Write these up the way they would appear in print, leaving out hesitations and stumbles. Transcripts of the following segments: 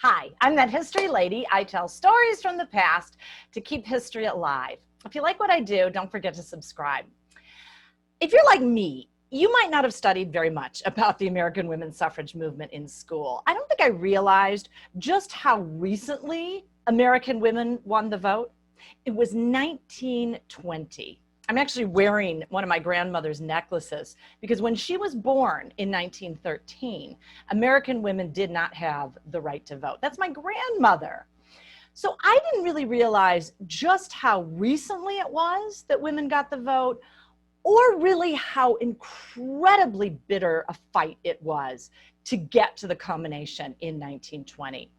Hi, I'm that history lady. I tell stories from the past to keep history alive. If you like what I do, don't forget to subscribe. If you're like me, you might not have studied very much about the American women's suffrage movement in school. I don't think I realized just how recently American women won the vote. It was 1920. I'm actually wearing one of my grandmother's necklaces because when she was born in 1913, American women did not have the right to vote. That's my grandmother. So I didn't really realize just how recently it was that women got the vote, or really how incredibly bitter a fight it was to get to the culmination in 1920.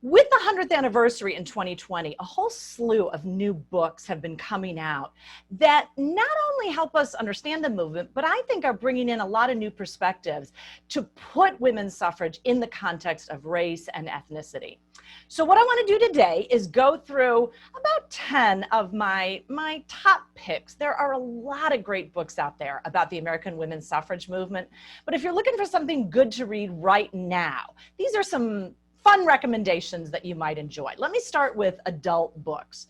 With the 100th anniversary in 2020, a whole slew of new books have been coming out that not only help us understand the movement, but I think are bringing in a lot of new perspectives to put women's suffrage in the context of race and ethnicity. So what I want to do today is go through about 10 of my top picks. There are a lot of great books out there about the American women's suffrage movement, but if you're looking for something good to read right now, these are some fun recommendations that you might enjoy. Let me start with adult books.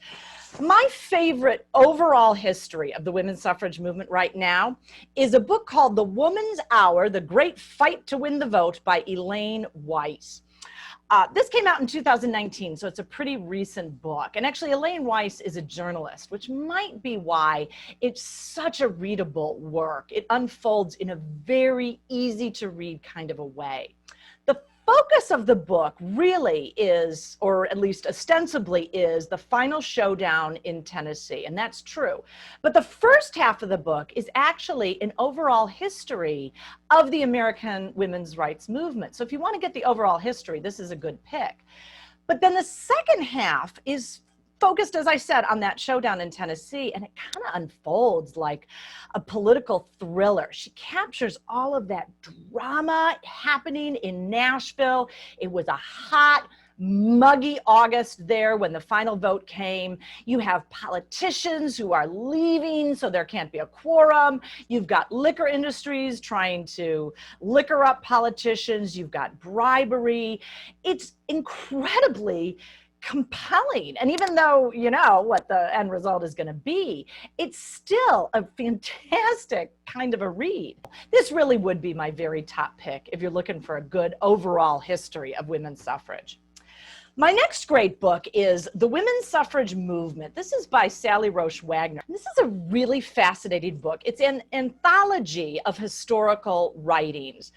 My favorite overall history of the women's suffrage movement right now is a book called The Woman's Hour, The Great Fight to Win the Vote by Elaine Weiss. This came out in 2019, so it's a pretty recent book. And actually, Elaine Weiss is a journalist, which might be why it's such a readable work. It unfolds in a very easy to read kind of a way. The focus of the book really is, or at least ostensibly is, the final showdown in Tennessee, and that's true. But the first half of the book is actually an overall history of the American women's rights movement. So if you want to get the overall history, this is a good pick. But then the second half is focused, as I said, on that showdown in Tennessee, and it kind of unfolds like a political thriller. She captures all of that drama happening in Nashville. It was a hot, muggy August there when the final vote came. You have politicians who are leaving, so there can't be a quorum. You've got liquor industries trying to liquor up politicians. You've got bribery. It's incredibly compelling. And even though you know what the end result is going to be, it's still a fantastic kind of a read. This really would be my very top pick if you're looking for a good overall history of women's suffrage. My next great book is The Women's Suffrage Movement. This is by Sally Roche Wagner. This is a really fascinating book. It's an anthology of historical writings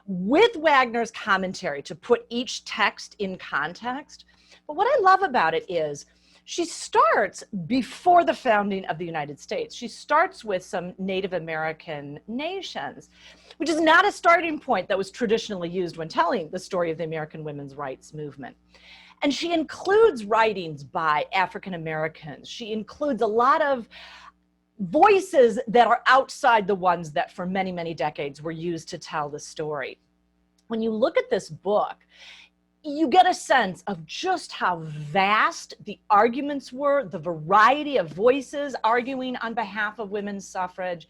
with Wagner's commentary to put each text in context. But what I love about it is she starts before the founding of the United States. She starts with some Native American nations, which is not a starting point that was traditionally used when telling the story of the American women's rights movement. And she includes writings by African Americans. She includes a lot of voices that are outside the ones that for many, many decades were used to tell the story. When you look at this book, you get a sense of just how vast the arguments were, the variety of voices arguing on behalf of women's suffrage.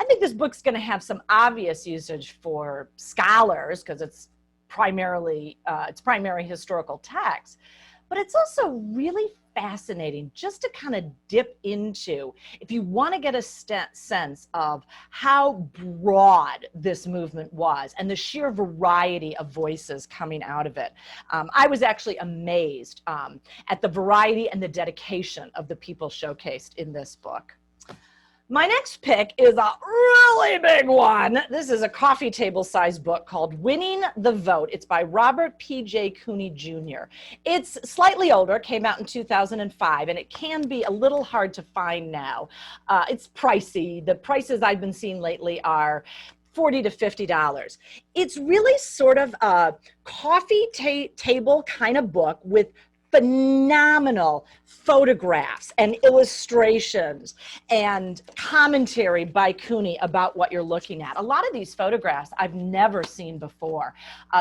I think this book's going to have some obvious usage for scholars because it's primarily primary historical text, but it's also really fascinating just to kind of dip into if you want to get a sense of how broad this movement was and the sheer variety of voices coming out of it. I was actually amazed at the variety and the dedication of the people showcased in this book. My next pick is a really big one. This is a coffee table size book called Winning the Vote. It's by Robert P.J. Cooney Jr. It's slightly older, came out in 2005, and it can be a little hard to find now. It's pricey. The prices I've been seeing lately are $40 to $50. It's really sort of a coffee table kind of book with phenomenal photographs and illustrations and commentary by Cooney about what you're looking at. A lot of these photographs I've never seen before.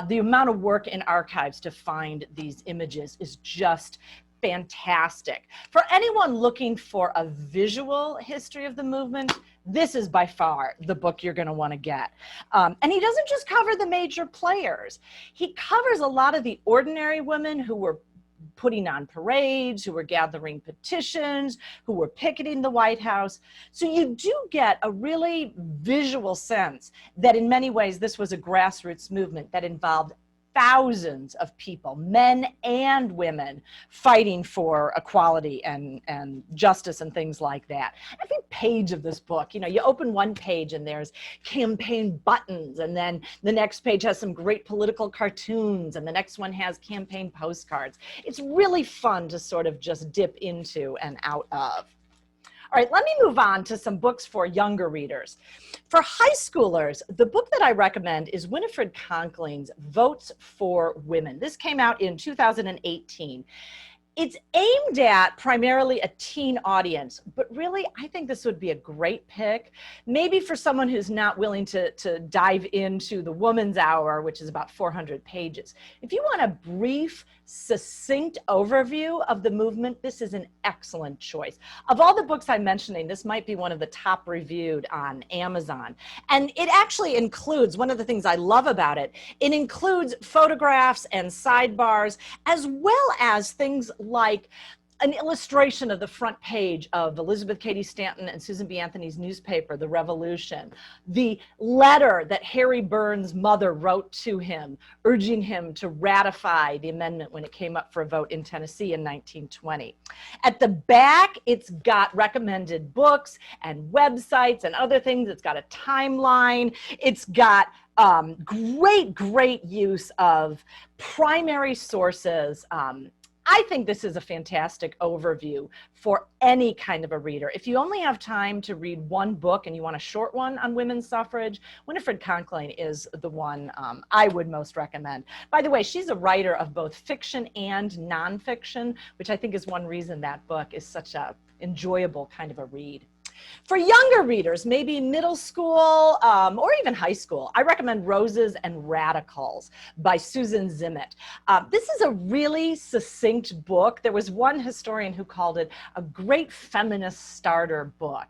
The amount of work in archives to find these images is just fantastic. For anyone looking for a visual history of the movement, this is by far the book you're going to want to get. And he doesn't just cover the major players. He covers a lot of the ordinary women who were putting on parades, who were gathering petitions, who were picketing the White House. So you do get a really visual sense that in many ways this was a grassroots movement that involved thousands of people, men and women, fighting for equality and justice and things like that. Every page of this book, you open one page and there's campaign buttons, and then the next page has some great political cartoons, and the next one has campaign postcards. It's really fun to sort of just dip into and out of. All right, let me move on to some books for younger readers. For high schoolers, the book that I recommend is Winifred Conkling's Votes for Women. This came out in 2018. It's aimed at primarily a teen audience, but really I think this would be a great pick, maybe for someone who's not willing to dive into the Woman's Hour, which is about 400 pages. If you want a brief, succinct overview of the movement, this is an excellent choice. Of all the books I'm mentioning, this might be one of the top reviewed on Amazon. And it actually includes, one of the things I love about it, it includes photographs and sidebars, as well as things like an illustration of the front page of Elizabeth Cady Stanton and Susan B. Anthony's newspaper, The Revolution, the letter that Harry Burns' mother wrote to him, urging him to ratify the amendment when it came up for a vote in Tennessee in 1920. At the back, it's got recommended books and websites and other things. It's got a timeline. It's got great use of primary sources. I think this is a fantastic overview for any kind of a reader. If you only have time to read one book and you want a short one on women's suffrage, Winifred Conkling is the one I would most recommend. By the way, she's a writer of both fiction and nonfiction, which I think is one reason that book is such a enjoyable kind of a read. For younger readers, maybe middle school or even high school, I recommend Roses and Radicals by Susan Zimmett. This is a really succinct book. There was one historian who called it a great feminist starter book.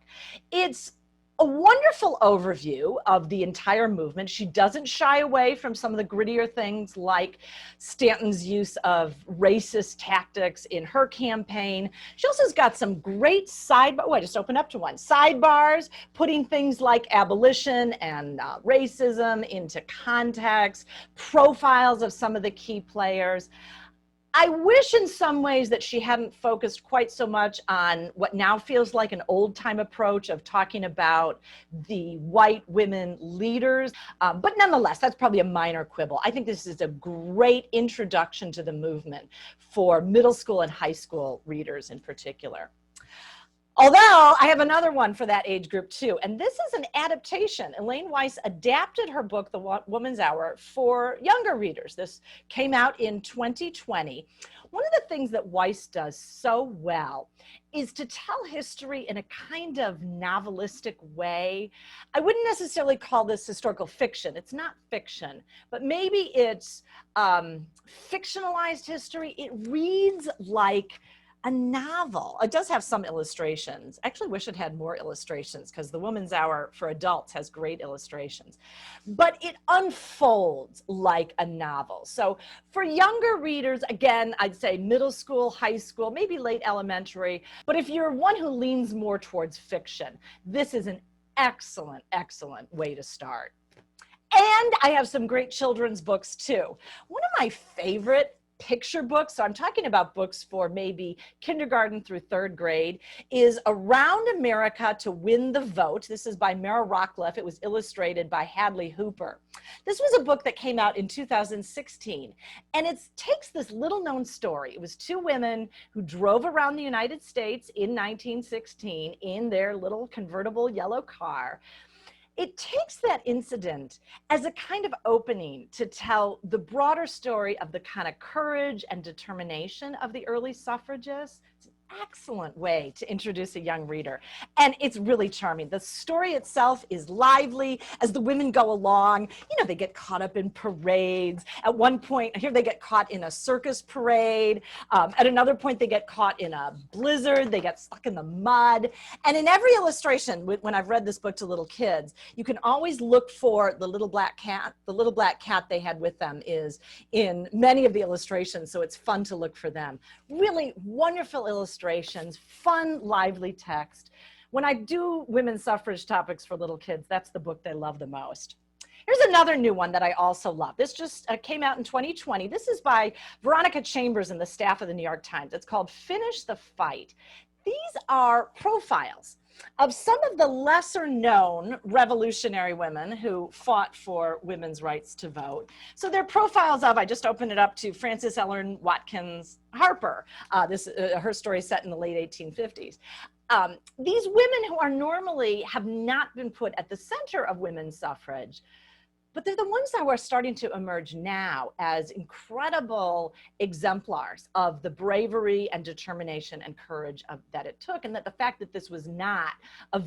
It's a wonderful overview of the entire movement. She doesn't shy away from some of the grittier things like Stanton's use of racist tactics in her campaign. She also has got some great I just opened up to one. Sidebars, putting things like abolition and racism into context, profiles of some of the key players. I wish in some ways that she hadn't focused quite so much on what now feels like an old-time approach of talking about the white women leaders. But nonetheless, that's probably a minor quibble. I think this is a great introduction to the movement for middle school and high school readers in particular. Although I have another one for that age group too, and this is an adaptation. Elaine Weiss adapted her book, The Woman's Hour, for younger readers. This came out in 2020. One of the things that Weiss does so well is to tell history in a kind of novelistic way. I wouldn't necessarily call this historical fiction. It's not fiction, but maybe it's fictionalized history. It reads like a novel. It does have some illustrations. I actually wish it had more illustrations because The Woman's Hour for adults has great illustrations. But it unfolds like a novel. So for younger readers, again, I'd say middle school, high school, maybe late elementary. But if you're one who leans more towards fiction, this is an excellent, excellent way to start. And I have some great children's books too. One of my favorite picture books, so I'm talking about books for maybe kindergarten through third grade, is Around America to Win the Vote. This is by Mara Rockcliffe. It was illustrated by Hadley Hooper. This was a book that came out in 2016, and it takes this little known story. It was two women who drove around the United States in 1916 in their little convertible yellow car. It takes that incident as a kind of opening to tell the broader story of the kind of courage and determination of the early suffragists. It's an excellent way to introduce a young reader. And it's really charming. The story itself is lively as the women go along. You know, they get caught up in parades. At one point, here they get caught in a circus parade. At another point, they get caught in a blizzard. They get stuck in the mud. And in every illustration, when I've read this book to little kids, you can always look for the little black cat. The little black cat they had with them is in many of the illustrations, so it's fun to look for them. Really wonderful illustrations, fun, lively text. When I do women's suffrage topics for little kids, that's the book they love the most. Here's another new one that I also love. This just came out in 2020. This is by Veronica Chambers and the staff of the New York Times. It's called Finish the Fight. These are profiles of some of the lesser known revolutionary women who fought for women's rights to vote. So they're profiles of, I just opened it up to Frances Ellen Watkins Harper. Her story is set in the late 1850s. These women who are normally have not been put at the center of women's suffrage, but they're the ones that are starting to emerge now as incredible exemplars of the bravery and determination and courage that it took, and that the fact that this was not a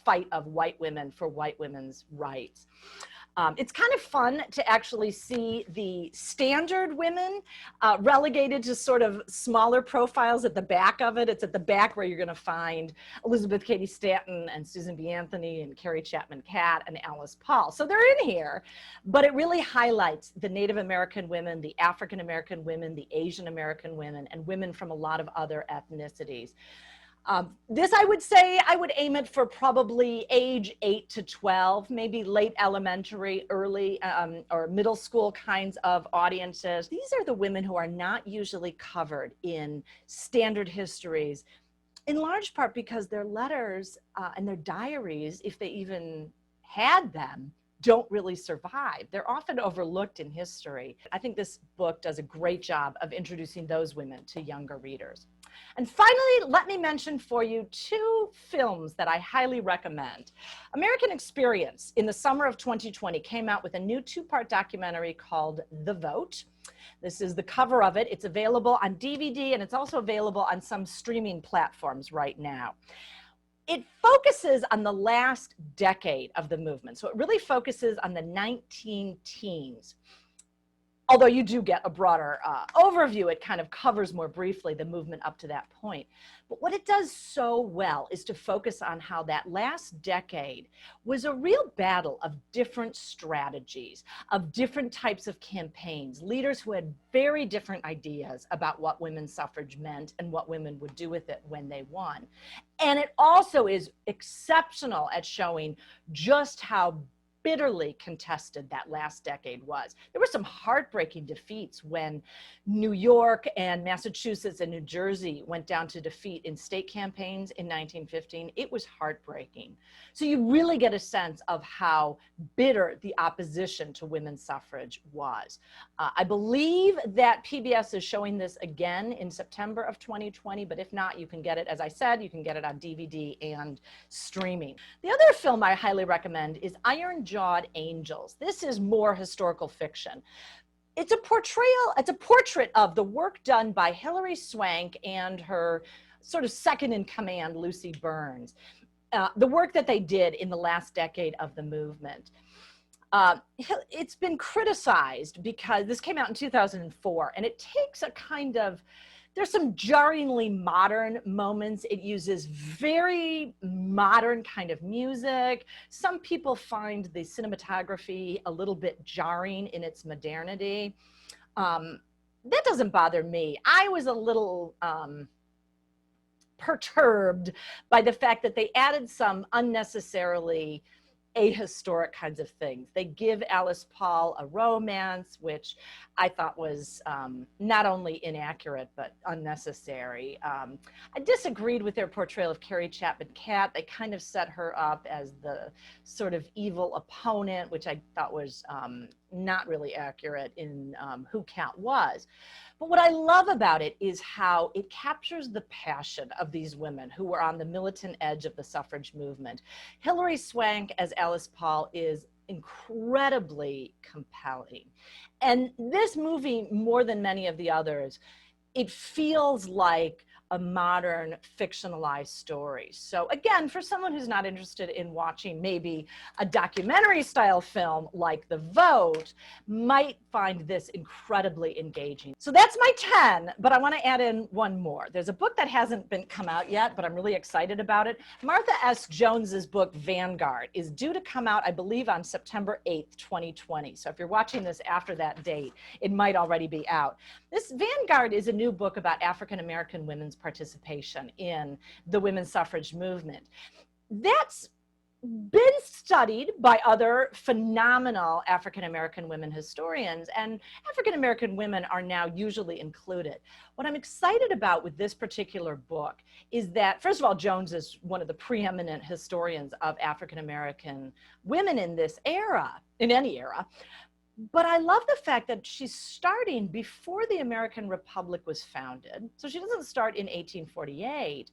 fight of white women for white women's rights. It's kind of fun to actually see the standard women relegated to sort of smaller profiles at the back of it. It's at the back where you're going to find Elizabeth Cady Stanton and Susan B. Anthony and Carrie Chapman Catt and Alice Paul. So they're in here, but it really highlights the Native American women, the African American women, the Asian American women, and women from a lot of other ethnicities. This, I would say, I would aim it for probably age 8 to 12, maybe late elementary, early or middle school kinds of audiences. These are the women who are not usually covered in standard histories, in large part because their letters and their diaries, if they even had them, don't really survive. They're often overlooked in history. I think this book does a great job of introducing those women to younger readers. And finally, let me mention for you 2 films that I highly recommend. American Experience, in the summer of 2020, came out with a new 2-part documentary called The Vote. This is the cover of it. It's available on DVD, and it's also available on some streaming platforms right now. It focuses on the last decade of the movement. So it really focuses on the 19 teens. Although you do get a broader overview, it kind of covers more briefly the movement up to that point. But what it does so well is to focus on how that last decade was a real battle of different strategies, of different types of campaigns, leaders who had very different ideas about what women's suffrage meant and what women would do with it when they won. And it also is exceptional at showing just how bitterly contested that last decade was. There were some heartbreaking defeats when New York and Massachusetts and New Jersey went down to defeat in state campaigns in 1915. It was heartbreaking. So you really get a sense of how bitter the opposition to women's suffrage was. I believe that PBS is showing this again in September of 2020, but if not, you can get it, as I said, you can get it on DVD and streaming. The other film I highly recommend is Iron-Jawed Angels. This is more historical fiction. It's a portrait of the work done by Hilary Swank and her sort of second in command, Lucy Burns. The work that they did in the last decade of the movement. It's been criticized because this came out in 2004, and it takes a kind of, there's some jarringly modern moments. It uses very modern kind of music. Some people find the cinematography a little bit jarring in its modernity. That doesn't bother me. I was a little perturbed by the fact that they added some unnecessarily ahistoric kinds of things. They give Alice Paul a romance, which I thought was not only inaccurate, but unnecessary. I disagreed with their portrayal of Carrie Chapman Catt. They kind of set her up as the sort of evil opponent, which I thought was not really accurate in who Catt was. But what I love about it is how it captures the passion of these women who were on the militant edge of the suffrage movement. Hilary Swank as Alice Paul is incredibly compelling. And this movie, more than many of the others, it feels like a modern fictionalized story. So again, for someone who's not interested in watching maybe a documentary style film like The Vote, might find this incredibly engaging. So that's my 10, but I want to add in one more. There's a book that hasn't been come out yet, but I'm really excited about it. Martha S. Jones's book, Vanguard, is due to come out, I believe, on September 8th, 2020. So if you're watching this after that date, it might already be out. This Vanguard is a new book about African-American women's participation in the women's suffrage movement. That's been studied by other phenomenal African-American women historians, and African-American women are now usually included. What I'm excited about with this particular book is that, first of all, Jones is one of the preeminent historians of African-American women in this era, in any era. But I love the fact that she's starting before the American Republic was founded. So she doesn't start in 1848.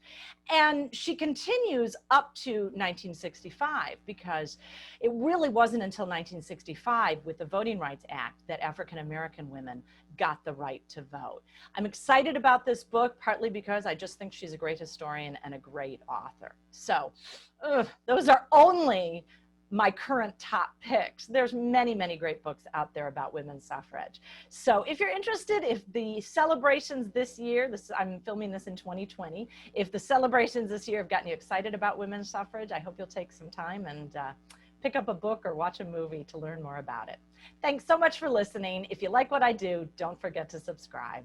And she continues up to 1965, because it really wasn't until 1965 with the Voting Rights Act that African American women got the right to vote. I'm excited about this book, partly because I just think she's a great historian and a great author. So those are only my current top picks. There's many, many great books out there about women's suffrage. So if you're interested, if the celebrations this year, I'm filming this in 2020, if the celebrations this year have gotten you excited about women's suffrage, I hope you'll take some time and pick up a book or watch a movie to learn more about it. Thanks so much for listening. If you like what I do, don't forget to subscribe.